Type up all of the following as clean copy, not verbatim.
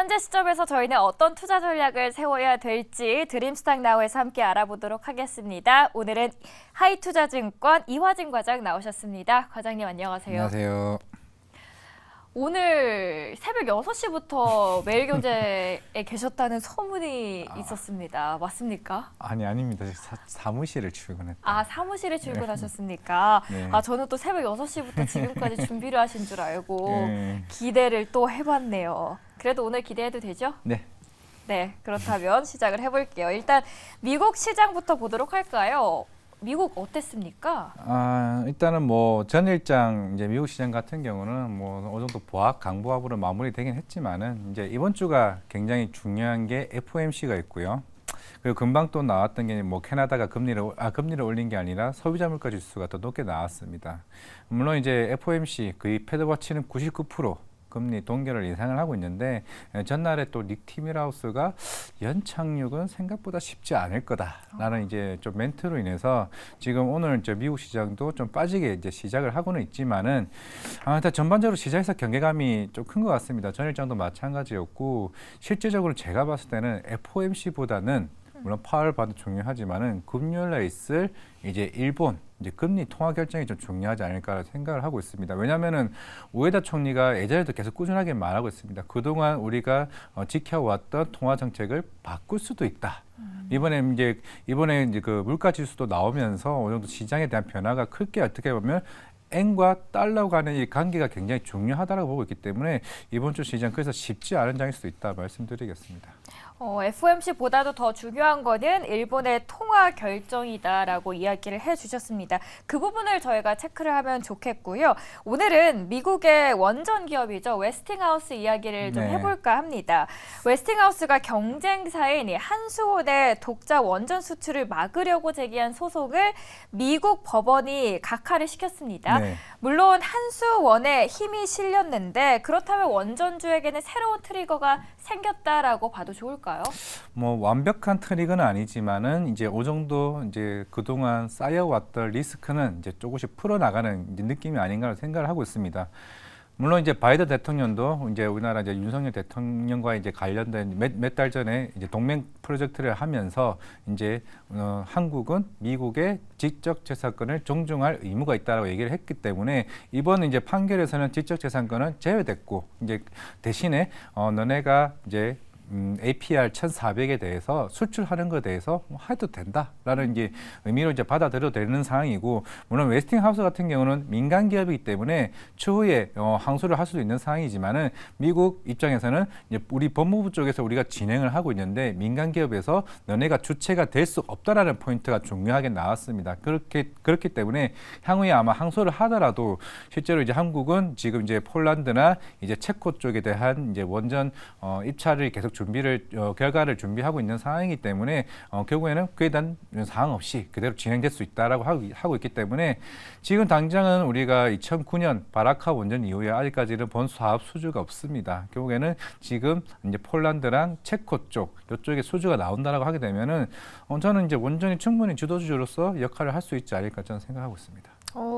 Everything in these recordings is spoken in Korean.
현재 시점에서 저희는 어떤 투자 전략을 세워야 될지 드림스탁나우에서 함께 알아보도록 하겠습니다. 오늘은 하이투자증권 이화진 과장 나오셨습니다. 과장님 안녕하세요. 안녕하세요. 오늘 새벽 6시부터 매일경제에 계셨다는 소문이 있었습니다. 맞습니까? 아닙니다. 사무실에 출근했다. 아, 사무실에 출근하셨습니까? 네. 아, 저는 또 새벽 6시부터 지금까지 준비를 하신 줄 알고 네. 기대를 또 해봤네요. 그래도 오늘 기대해도 되죠? 네. 네, 그렇다면 시작을 해볼게요. 일단 미국 시장부터 보도록 할까요? 미국 어땠습니까? 일단은 뭐 전일장 이제 미국 시장 같은 경우는 뭐 어느 정도 보합, 강보합으로 마무리되긴 했지만은 이제 이번 주가 굉장히 중요한 게 FOMC가 있고요. 그리고 금방 또 나왔던 게 뭐 캐나다가 금리를 올린 게 아니라 소비자 물가 지수가 더 높게 나왔습니다. 물론 이제 FOMC 거의 패드워치는 99% 금리 동결을 예상을 하고 있는데 전날에 또 닉 티밀하우스가 연착륙은 생각보다 쉽지 않을 거다라는 이제 좀 멘트로 인해서 지금 오늘 저 미국 시장도 좀 빠지게 이제 시작을 하고는 있지만은 일단 전반적으로 시장에서 경계감이 좀 큰 것 같습니다. 전일장도 마찬가지였고 실질적으로 제가 봤을 때는 FOMC보다는 물론 파월 봐도 중요하지만은 금요일에 있을 이제 일본 이제 금리 통화 결정이 좀 중요하지 않을까 생각을 하고 있습니다. 왜냐하면은 우에다 총리가 예전에도 계속 꾸준하게 말하고 있습니다. 그동안 우리가 지켜왔던 통화 정책을 바꿀 수도 있다. 이번에 이제 그 물가 지수도 나오면서 어느 정도 시장에 대한 변화가 클 게 어떻게 보면 엔과 달러 간의 이 관계가 굉장히 중요하다고 보고 있기 때문에 이번 주 시장 그래서 쉽지 않은 장일 수도 있다 말씀드리겠습니다. FOMC보다도 더 중요한 거는 일본의 통화 결정이다라고 이야기를 해주셨습니다. 그 부분을 저희가 체크를 하면 좋겠고요. 오늘은 미국의 원전 기업이죠. 웨스팅하우스 이야기를 좀 해볼까 합니다. 웨스팅하우스가 경쟁사인 한수원의 독자 원전 수출을 막으려고 제기한 소송을 미국 법원이 각하를 시켰습니다. 네. 물론 한수원에 힘이 실렸는데 그렇다면 원전주에게는 새로운 트리거가 생겼다라고 봐도 좋을까요? 뭐 완벽한 트리거는 아니지만은 이제 어느 정도 이제 그동안 쌓여왔던 리스크는 이제 조금씩 풀어나가는 이제 느낌이 아닌가 생각을 하고 있습니다. 물론 이제 바이든 대통령도 이제 우리나라 이제 윤석열 대통령과 이제 관련된 몇 달 전에 이제 동맹 프로젝트를 하면서 이제 한국은 미국의 지적재산권을 존중할 의무가 있다라고 얘기를 했기 때문에 이번 이제 판결에서는 지적재산권은 제외됐고 이제 대신에 너네가 이제 APR 1,400에 대해서 수출하는 것에 대해서 해도 된다라는 이제 의미로 이제 받아들여도 되는 상황이고 물론 웨스팅하우스 같은 경우는 민간 기업이기 때문에 추후에 항소를 할 수도 있는 상황이지만은 미국 입장에서는 이제 우리 법무부 쪽에서 우리가 진행을 하고 있는데 민간 기업에서 너네가 주체가 될 수 없다라는 포인트가 중요하게 나왔습니다. 그렇기 때문에 향후에 아마 항소를 하더라도 실제로 이제 한국은 지금 이제 폴란드나 이제 체코 쪽에 대한 이제 원전 입찰을 계속 결과를 준비하고 있는 상황이기 때문에 결국에는 그에 대한 사항 없이 그대로 진행될 수 있다라고 하고 있기 때문에 지금 당장은 우리가 2009년 바라카 원전 이후에 아직까지는 본 사업 수주가 없습니다. 결국에는 지금 이제 폴란드랑 체코 쪽 이쪽에 수주가 나온다라고 하게 되면은 저는 이제 원전이 충분히 주도주로서 역할을 할 수 있지 않을까 저는 생각하고 있습니다.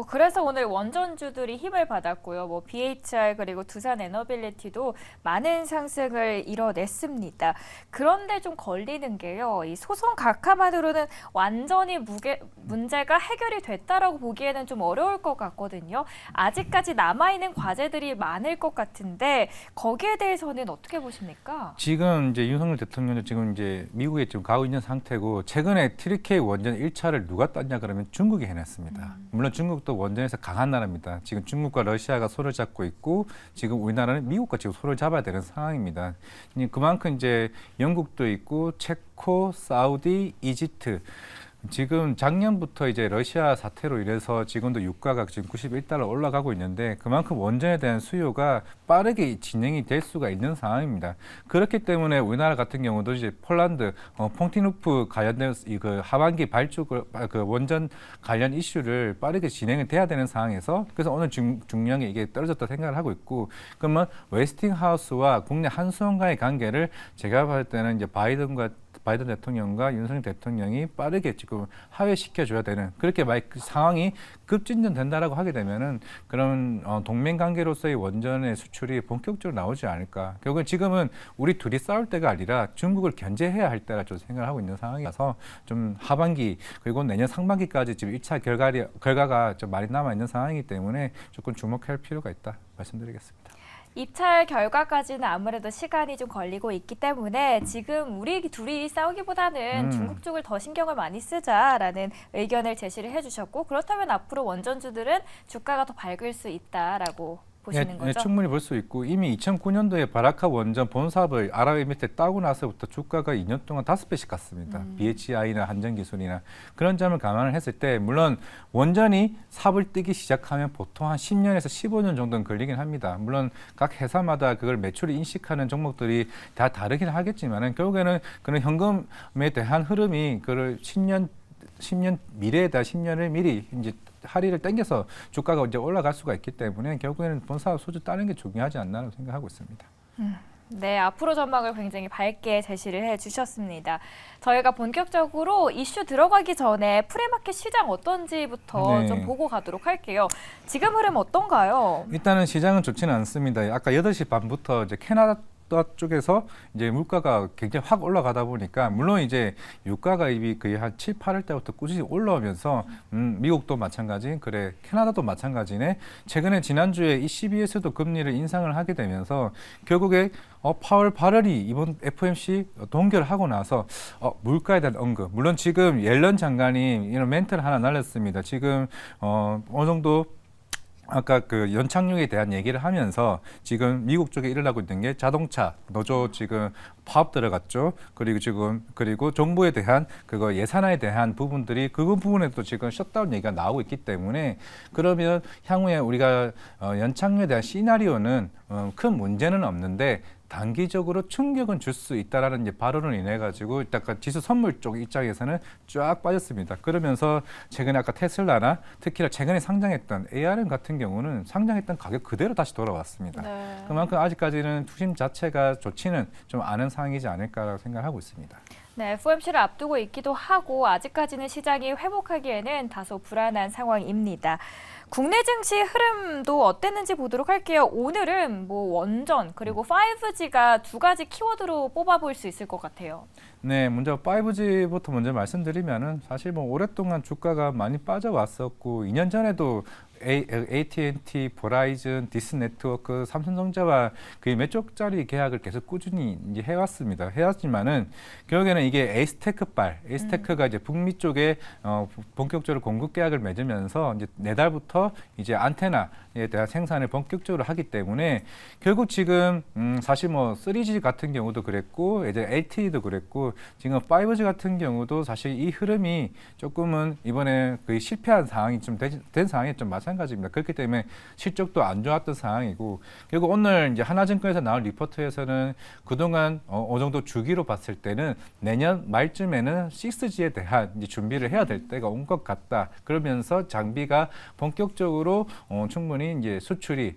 그래서 오늘 원전주들이 힘을 받았고요. 뭐 BHR 그리고 두산 에너빌리티도 많은 상승을 이뤄냈습니다. 그런데 좀 걸리는 게요. 이 소송 각하만으로는 완전히 문제가 해결이 됐다라고 보기에는 좀 어려울 것 같거든요. 아직까지 남아있는 과제들이 많을 것 같은데 거기에 대해서는 어떻게 보십니까? 지금 이제 윤석열 대통령도 지금 이제 미국에 지금 가고 있는 상태고 최근에 TDK 원전 1차를 누가 땄냐 그러면 중국이 해냈습니다. 물론 중국도 원전에서 강한 나라입니다. 지금 중국과 러시아가 손을 잡고 있고 지금 우리나라는 미국과 지금 손을 잡아야 되는 상황입니다. 그만큼 이제 영국도 있고 체코, 사우디, 이집트 지금 작년부터 이제 러시아 사태로 인해서 지금도 유가가 지금 91달러 올라가고 있는데 그만큼 원전에 대한 수요가 빠르게 진행이 될 수가 있는 상황입니다. 그렇기 때문에 우리나라 같은 경우도 이제 폴란드 퐁티누프 관련된 그 하반기 발주 그 원전 관련 이슈를 빠르게 진행이 돼야 되는 상황에서 그래서 오늘 중요한 게 이게 떨어졌다 생각을 하고 있고 그러면 웨스팅하우스와 국내 한수원과의 관계를 제가 봤을 때는 이제 바이든 대통령과 윤석열 대통령이 빠르게 지금 하회시켜줘야 되는 그렇게 만약 그 상황이 급진전된다라고 하게 되면은 그런 동맹 관계로서의 원전의 수출이 본격적으로 나오지 않을까. 결국은 지금은 우리 둘이 싸울 때가 아니라 중국을 견제해야 할 때라 좀 생각을 하고 있는 상황이라서 좀 하반기 그리고 내년 상반기까지 지금 1차 결과가 좀 많이 남아 있는 상황이기 때문에 조금 주목할 필요가 있다 말씀드리겠습니다. 입찰 결과까지는 아무래도 시간이 좀 걸리고 있기 때문에 지금 우리 둘이 싸우기보다는 중국 쪽을 더 신경을 많이 쓰자라는 의견을 제시를 해주셨고 그렇다면 앞으로 원전주들은 주가가 더 밝을 수 있다라고 보시는 거죠? 충분히 볼 수 있고 이미 2009년도에 바라카 원전 본사업을 아랍에미리트에 따고 나서부터 주가가 2년 동안 5배씩 갔습니다. BHI나 한전기술이나 그런 점을 감안을 했을 때 물론 원전이 삽을 뜨기 시작하면 보통 한 10년에서 15년 정도는 걸리긴 합니다. 물론 각 회사마다 그걸 매출을 인식하는 종목들이 다 다르긴 하겠지만은 결국에는 그런 현금에 대한 흐름이 그걸 10년 미래에 대한 10년을 미리 이제 할인을 땡겨서 주가가 이제 올라갈 수가 있기 때문에 결국에는 본사업 수주 따는 게 중요하지 않나라고 생각하고 있습니다. 네, 앞으로 전망을 굉장히 밝게 제시를 해주셨습니다. 저희가 본격적으로 이슈 들어가기 전에 프리마켓 시장 어떤지부터 네. 좀 보고 가도록 할게요. 지금 흐름 어떤가요? 일단은 시장은 좋지는 않습니다. 아까 8시 반부터 이제 캐나다 쪽에서 이제 물가가 굉장히 확 올라가다 보니까 물론 이제 유가가 이미 거의 한 7, 8월 때부터 꾸준히 올라오면서 미국도 마찬가지, 그래 캐나다도 마찬가지네. 최근에 지난주에 ECB에서도 금리를 인상을 하게 되면서 결국에 파월 발언이 이번 FOMC 동결을 하고 나서 물가에 대한 언급. 물론 지금 옐런 장관이 이런 멘트를 하나 날렸습니다. 지금 어느 정도 아까 그 연착륙에 대한 얘기를 하면서 지금 미국 쪽에 일어나고 있는 게 자동차 노조 지금 파업 들어갔죠. 그리고 정부에 대한 그거 예산에 대한 부분들이 그 부분에도 지금 셧다운 얘기가 나오고 있기 때문에 그러면 향후에 우리가 연착륙에 대한 시나리오는 큰 문제는 없는데 단기적으로 충격은 줄 수 있다라는 이제 발언을 인해 가지고 약간 지수 선물 쪽 입장에서는 쫙 빠졌습니다. 그러면서 최근에 아까 테슬라나 특히나 최근에 상장했던 ARM 같은 경우는 상장했던 가격 그대로 다시 돌아왔습니다. 네. 그만큼 아직까지는 투심 자체가 좋지는 좀 않은 상황이지 않을까라고 생각하고 있습니다. 네, FOMC를 앞두고 있기도 하고 아직까지는 시장이 회복하기에는 다소 불안한 상황입니다. 국내 증시 흐름도 어땠는지 보도록 할게요. 오늘은 뭐 원전 그리고 5G가 두 가지 키워드로 뽑아볼 수 있을 것 같아요. 네, 먼저 5G부터 먼저 말씀드리면은 사실 뭐 오랫동안 주가가 많이 빠져왔었고 2년 전에도 AT&T, 버라이즌, 디스네트워크, 삼성전자와 거의 몇 쪽짜리 계약을 계속 꾸준히 이제 해왔습니다. 해왔지만은 결국에는 이게 에이스테크가 이제 북미 쪽에 본격적으로 공급 계약을 맺으면서 이제 내달부터 이제 안테나에 대한 생산을 본격적으로 하기 때문에 결국 지금 사실 뭐 3G 같은 경우도 그랬고 이제 LTE도 그랬고 지금 5G 같은 경우도 사실 이 흐름이 조금은 이번에 거의 실패한 상황이 좀 된 상황이 좀 마찬가지입니다. 그렇기 때문에 실적도 안 좋았던 상황이고 결국 오늘 이제 하나증권에서 나온 리포트에서는 그동안 어느 정도 주기로 봤을 때는 내년 말쯤에는 6G에 대한 이제 준비를 해야 될 때가 온 것 같다. 그러면서 장비가 본격적으로 충분히 이제 수출이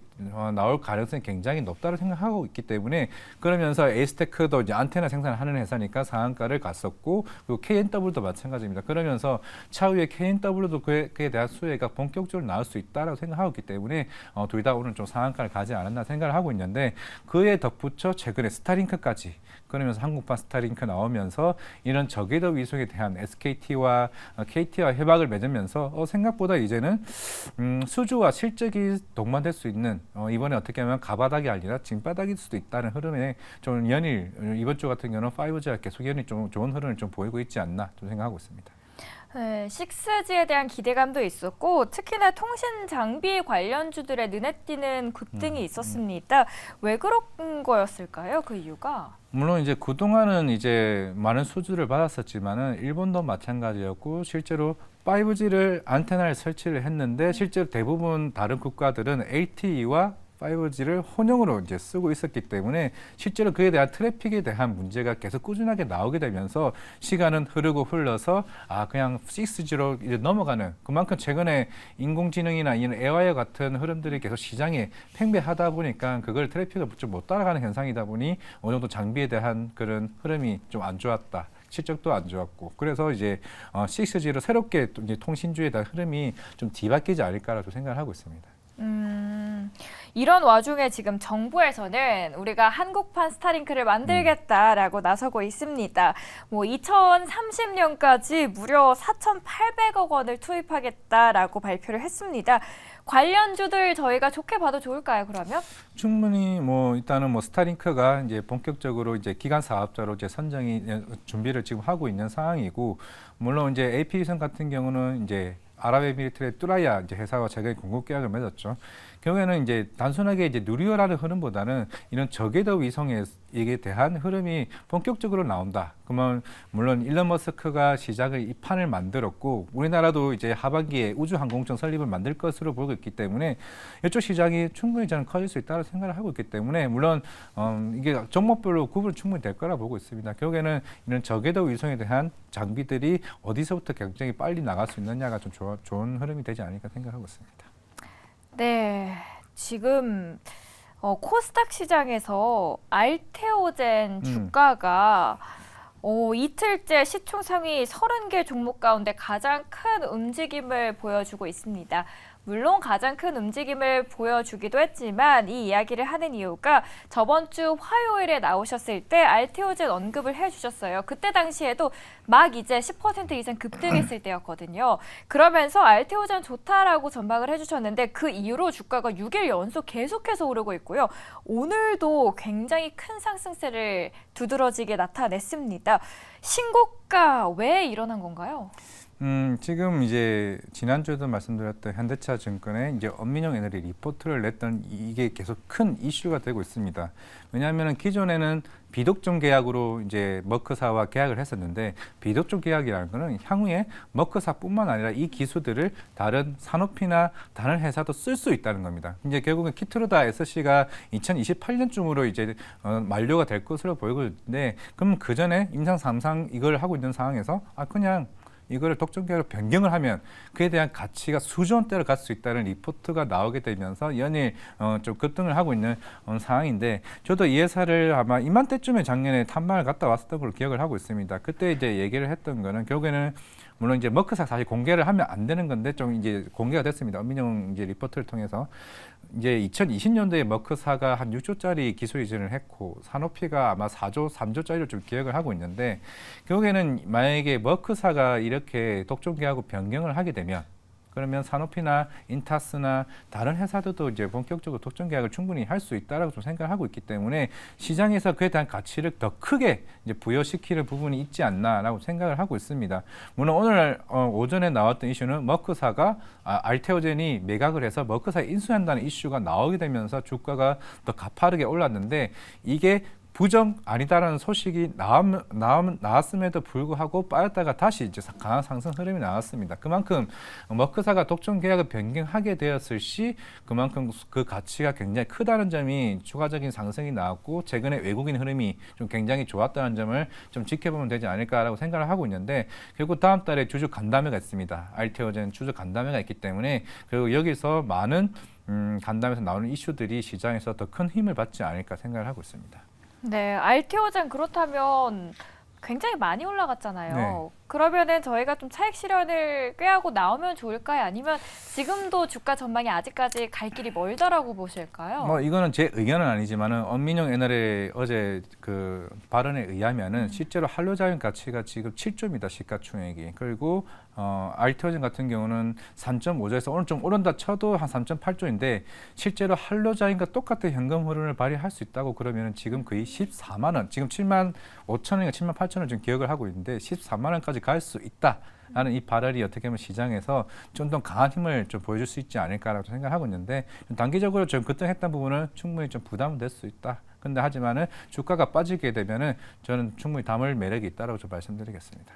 나올 가능성이 굉장히 높다고 생각하고 있기 때문에 그러면서 에이스테크도 이제 안테나 생산을 하는 회사니까 상한가를 갔었고 그리고 KNW도 마찬가지입니다. 그러면서 차후에 KNW도 그에 대한 수혜가 본격적으로 나올 수 있다라고 생각하고 있기 때문에 둘 다 오늘 좀 상한가를 가지 않았나 생각을 하고 있는데 그에 덧붙여 최근에 스타링크까지 그러면서 한국판 스타링크 나오면서 이런 저궤도 위성에 대한 SKT와 KT와 협약을 맺으면서 생각보다 이제는 수주와 실적이 동반될 수 있는 이번에 어떻게 하면 가바닥이 아니라 징바닥일 수도 있다는 흐름에 좀 이번 주 같은 경우는 5G가 계속 좀 좋은 흐름을 좀 보이고 있지 않나 좀 생각하고 있습니다. 네, 6G에 대한 기대감도 있었고 특히나 통신 장비 관련주들의 눈에 띄는 급등이 있었습니다. 왜 그런 거였을까요? 그 이유가? 물론 이제 그동안은 이제 많은 수주를 받았었지만은 일본도 마찬가지였고 실제로 5G를 안테나를 설치를 했는데 실제로 대부분 다른 국가들은 LTE와 5G를 혼용으로 이제 쓰고 있었기 때문에 실제로 그에 대한 트래픽에 대한 문제가 계속 꾸준하게 나오게 되면서 시간은 흐르고 흘러서 그냥 6G로 이제 넘어가는 그만큼 최근에 인공지능이나 이런 AI 같은 흐름들이 계속 시장에 팽배하다 보니까 그걸 트래픽을 좀 못 따라가는 현상이다 보니 어느 정도 장비에 대한 그런 흐름이 좀 안 좋았다. 실적도 안 좋았고 그래서 이제 6G로 새롭게 또 이제 통신주에 대한 흐름이 좀 뒤바뀌지 않을까라고 생각을 하고 있습니다. 이런 와중에 지금 정부에서는 우리가 한국판 스타링크를 만들겠다라고 나서고 있습니다. 뭐 2030년까지 무려 4,800억 원을 투입하겠다라고 발표를 했습니다. 관련주들 저희가 좋게 봐도 좋을까요, 그러면? 충분히 뭐 일단은 뭐 스타링크가 이제 본격적으로 이제 기간 사업자로 이제 선정이 준비를 지금 하고 있는 상황이고 물론 이제 AP위성 같은 경우는 이제 아랍에미리트의 뚜라야 이제 회사와 최근에 공급 계약을 맺었죠. 결국에는 이제 단순하게 이제 누리호라는 흐름보다는 이런 저궤도 위성에 대한 흐름이 본격적으로 나온다. 그러면 물론 일론 머스크가 시작을 이 판을 만들었고 우리나라도 이제 하반기에 우주항공청 설립을 만들 것으로 보고 있기 때문에 이쪽 시장이 충분히 저는 커질 수 있다고 생각을 하고 있기 때문에 물론 이게 종목별로 구분 충분히 될 거라 보고 있습니다. 결국에는 이런 저궤도 위성에 대한 장비들이 어디서부터 굉장히 빨리 나갈 수 있느냐가 좀 좋은 흐름이 되지 않을까 생각하고 있습니다. 네, 지금 코스닥 시장에서 알테오젠 주가가 이틀째 시총 상위 30개 종목 가운데 가장 큰 움직임을 보여주고 있습니다. 물론 가장 큰 움직임을 보여주기도 했지만 이 이야기를 하는 이유가 저번 주 화요일에 나오셨을 때 알테오젠 언급을 해주셨어요. 그때 당시에도 막 이제 10% 이상 급등했을 때였거든요. 그러면서 알테오젠 좋다라고 전망을 해주셨는데 그 이후로 주가가 6일 연속 계속해서 오르고 있고요. 오늘도 굉장히 큰 상승세를 두드러지게 나타냈습니다. 신고가 왜 일어난 건가요? 지금 이제 지난주에도 말씀드렸던 현대차 증권에 이제 엄민영 애널이 리포트를 냈던 이게 계속 큰 이슈가 되고 있습니다. 왜냐하면 기존에는 비독점 계약으로 이제 머크사와 계약을 했었는데 비독점 계약이라는 거는 향후에 머크사뿐만 아니라 이 기술들을 다른 산업이나 다른 회사도 쓸 수 있다는 겁니다. 이제 결국은 키트로다 SC가 2028년쯤으로 이제 만료가 될 것으로 보이고 있는데 그럼 그 전에 임상 3상 이걸 하고 있는 상황에서 그냥 이거를 독점계약으로 변경을 하면 그에 대한 가치가 수조 원대로 갈 수 있다는 리포트가 나오게 되면서 연일 좀 급등을 하고 있는 상황인데 저도 이 회사를 아마 이맘때쯤에 작년에 탐방을 갔다 왔었던 걸로 기억을 하고 있습니다. 그때 이제 얘기를 했던 거는 결국에는 물론 이제 머크사 사실 공개를 하면 안 되는 건데 좀 이제 공개가 됐습니다. 엄민영 이제 리포트를 통해서 이제 2020년도에 머크사가 한 6조짜리 기술 이전을 했고 산오피가 아마 4조, 3조짜리로 좀 기억을 하고 있는데 결국에는 만약에 머크사가 이렇게 독점 계약하고 변경을 하게 되면 그러면 산오피나 인타스나 다른 회사들도 이제 본격적으로 독점 계약을 충분히 할 수 있다라고 좀 생각을 하고 있기 때문에 시장에서 그에 대한 가치를 더 크게 이제 부여시키는 부분이 있지 않나라고 생각을 하고 있습니다. 물론 오늘 오전에 나왔던 이슈는 머크사가 알테오젠이 매각을 해서 머크사에 인수한다는 이슈가 나오게 되면서 주가가 더 가파르게 올랐는데 이게 부정 아니다라는 소식이 나왔음에도 불구하고 빠졌다가 다시 이제 강한 상승 흐름이 나왔습니다. 그만큼 머크사가 독점 계약을 변경하게 되었을 시 그만큼 그 가치가 굉장히 크다는 점이 추가적인 상승이 나왔고 최근에 외국인 흐름이 좀 굉장히 좋았다는 점을 좀 지켜보면 되지 않을까라고 생각을 하고 있는데 결국 다음 달에 주주 간담회가 있습니다. 알테오젠 주주 간담회가 있기 때문에 그리고 여기서 많은 간담회에서 나오는 이슈들이 시장에서 더 큰 힘을 받지 않을까 생각을 하고 있습니다. 네, 알테오젠 그렇다면 굉장히 많이 올라갔잖아요. 네. 그러면은 저희가 좀 차익 실현을 꾀하고 나오면 좋을까요? 아니면 지금도 주가 전망이 아직까지 갈 길이 멀다라고 보실까요? 뭐 이거는 제 의견은 아니지만은 엄민영 애널의 어제 그 발언에 의하면은 실제로 한로자연 가치가 지금 7조입니다. 시가총액이. 그리고 알테오젠 같은 경우는 3.5조에서 오늘 좀 오른다 쳐도 한 3.8조인데 실제로 한로자연과 똑같은 현금 흐름을 발휘할 수 있다고 그러면은 지금 거의 14만 원, 지금 7만 5천 원인가 7만 8천 원 좀 기억을 하고 있는데 14만 원까지 갈 수 있다라는 이 발언이 어떻게 보면 시장에서 좀 더 강한 힘을 좀 보여줄 수 있지 않을까라고 생각하고 있는데 단기적으로 좀 급등했던 부분은 충분히 좀 부담될 수 있다. 근데 하지만은 주가가 빠지게 되면은 저는 충분히 담을 매력이 있다라고 좀 말씀드리겠습니다.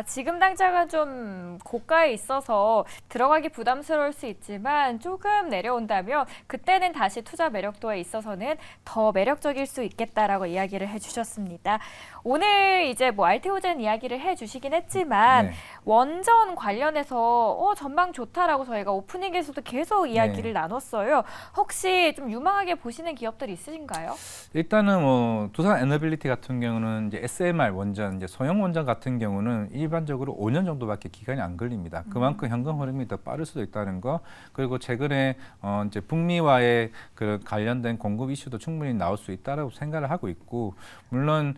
지금 당장은 좀 고가에 있어서 들어가기 부담스러울 수 있지만 조금 내려온다면 그때는 다시 투자 매력도에 있어서는 더 매력적일 수 있겠다라고 이야기를 해주셨습니다. 오늘 이제 뭐 알테오젠 이야기를 해주시긴 했지만 네. 원전 관련해서 전망 좋다라고 저희가 오프닝에서도 계속 이야기를 나눴어요. 혹시 좀 유망하게 보시는 기업들 있으신가요? 일단은 뭐 두산 에너빌리티 같은 경우는 이제 SMR 원전, 이제 소형 원전 같은 경우는 일반적으로 5년 정도밖에 기간이 안 걸립니다. 그만큼 현금 흐름이 더 빠를 수도 있다는 거. 그리고 최근에 이제 북미와의 그 관련된 공급 이슈도 충분히 나올 수 있다라고 생각을 하고 있고, 물론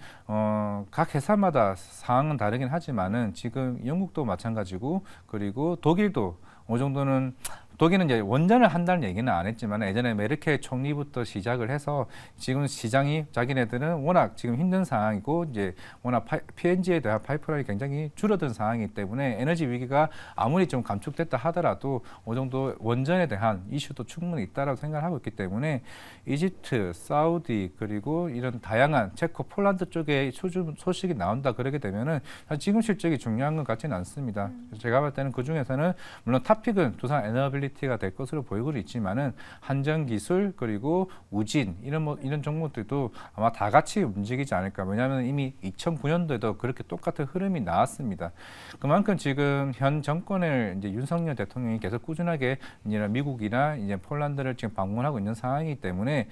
각 회사마다 상황은 다르긴 하지만은 지금 영국도 마찬가지고, 그리고 독일도 어느 정도는, 독일은 이제 원전을 한다는 얘기는 안 했지만 예전에 메르켈 총리부터 시작을 해서 지금 시장이 자기네들은 워낙 지금 힘든 상황이고 이제 워낙 PNG에 대한 파이프라인이 굉장히 줄어든 상황이기 때문에 에너지 위기가 아무리 좀 감축됐다 하더라도 어느 정도 원전에 대한 이슈도 충분히 있다라고 생각을 하고 있기 때문에 이집트, 사우디 그리고 이런 다양한 체코, 폴란드 쪽에 소식이 나온다 그러게 되면은 지금 실적이 중요한 것 같지는 않습니다. 제가 볼 때는 그 중에서는 물론 탑픽은 두산 에너빌리티 가 될 것으로 보이고 있지만은 한전 기술 그리고 우진 이런 종목들도 아마 다 같이 움직이지 않을까. 왜냐하면 이미 2009년도에도 그렇게 똑같은 흐름이 나왔습니다. 그만큼 지금 현 정권을 이제 윤석열 대통령이 계속 꾸준하게 이제 미국이나 이제 폴란드를 지금 방문하고 있는 상황이기 때문에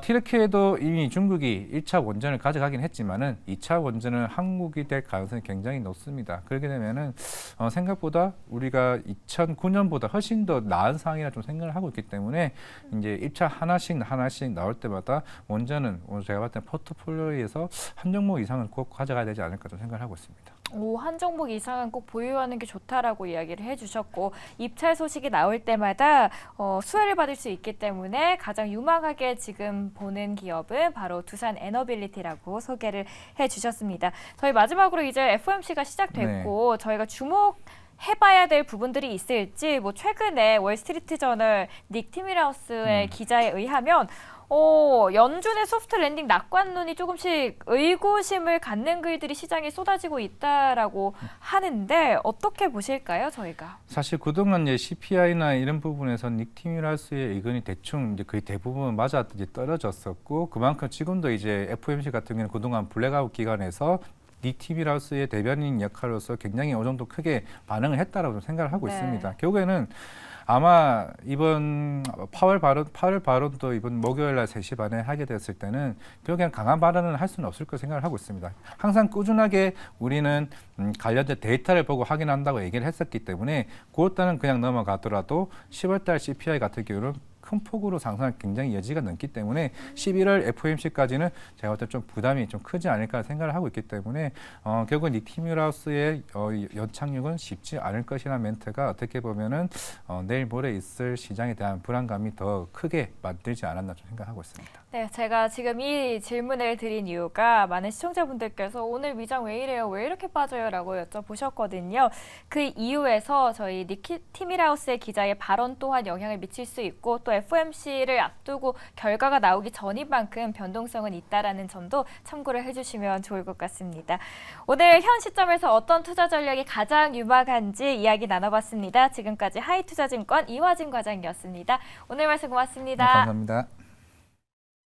튀르키예도 이미 중국이 1차 원전을 가져가긴 했지만은 2차 원전은 한국이 될 가능성이 굉장히 높습니다. 그렇게 되면은 생각보다 우리가 2009년보다 훨씬 더 나은 상황이라 좀 생각을 하고 있기 때문에 이제 1차 하나씩 나올 때마다 원전은 제가 봤을 때 포트폴리오에서 한 종목 이상은 꼭 가져가야 되지 않을까 좀 생각을 하고 있습니다. 한 종목 이상은 꼭 보유하는 게 좋다라고 이야기를 해주셨고, 입찰 소식이 나올 때마다 수혜를 받을 수 있기 때문에 가장 유망하게 지금 보는 기업은 바로 두산 에너빌리티라고 소개를 해주셨습니다. 저희 마지막으로 이제 FOMC가 시작됐고 저희가 해봐야 될 부분들이 있을지, 뭐 최근에 월스트리트저널 닉 티밀하우스의 기자에 의하면 연준의 소프트 랜딩 낙관론이 조금씩 의구심을 갖는 글들이 시장에 쏟아지고 있다라고 하는데 어떻게 보실까요, 저희가? 사실 그동안 이제 CPI나 이런 부분에서 닉 티밀하우스의 의견이 대충 이제 거의 대부분 맞아 이제 떨어졌었고, 그만큼 지금도 이제 FOMC 같은 경우는 그동안 블랙아웃 기간에서 닉 티밀하우스의 대변인 역할로서 굉장히 어느 정도 크게 반응을 했다라고 생각을 하고 있습니다. 결국에는 아마 이번 파월 발언도 이번 목요일 날 3시 반에 하게 됐을 때는 결국엔 강한 발언을 할 수는 없을 거 생각을 하고 있습니다. 항상 꾸준하게 우리는 관련된 데이터를 보고 확인한다고 얘기를 했었기 때문에 그것과는 그냥 넘어가더라도 10월 달 CPI 같은 경우는 큰 폭으로 상승할 굉장히 여지가 넓기 때문에 11월 FOMC까지는 제가 볼 때 좀 부담이 좀 크지 않을까 생각을 하고 있기 때문에 결국 닉 티밀하우스의 연착륙은 쉽지 않을 것이라는 멘트가 어떻게 보면은 내일 모레 있을 시장에 대한 불안감이 더 크게 만들지 않았나 좀 생각하고 있습니다. 네, 제가 지금 이 질문을 드린 이유가 많은 시청자분들께서 오늘 위장 왜 이래요? 왜 이렇게 빠져요? 라고 여쭤보셨거든요. 그 이유에서 저희 닉 티밀하우스의 기자의 발언 또한 영향을 미칠 수 있고, 또 FOMC를 앞두고 결과가 나오기 전인 만큼 변동성은 있다라는 점도 참고를 해주시면 좋을 것 같습니다. 오늘 현 시점에서 어떤 투자 전략이 가장 유망한지 이야기 나눠봤습니다. 지금까지 하이투자증권 이화진 과장이었습니다. 오늘 말씀 고맙습니다. 감사합니다.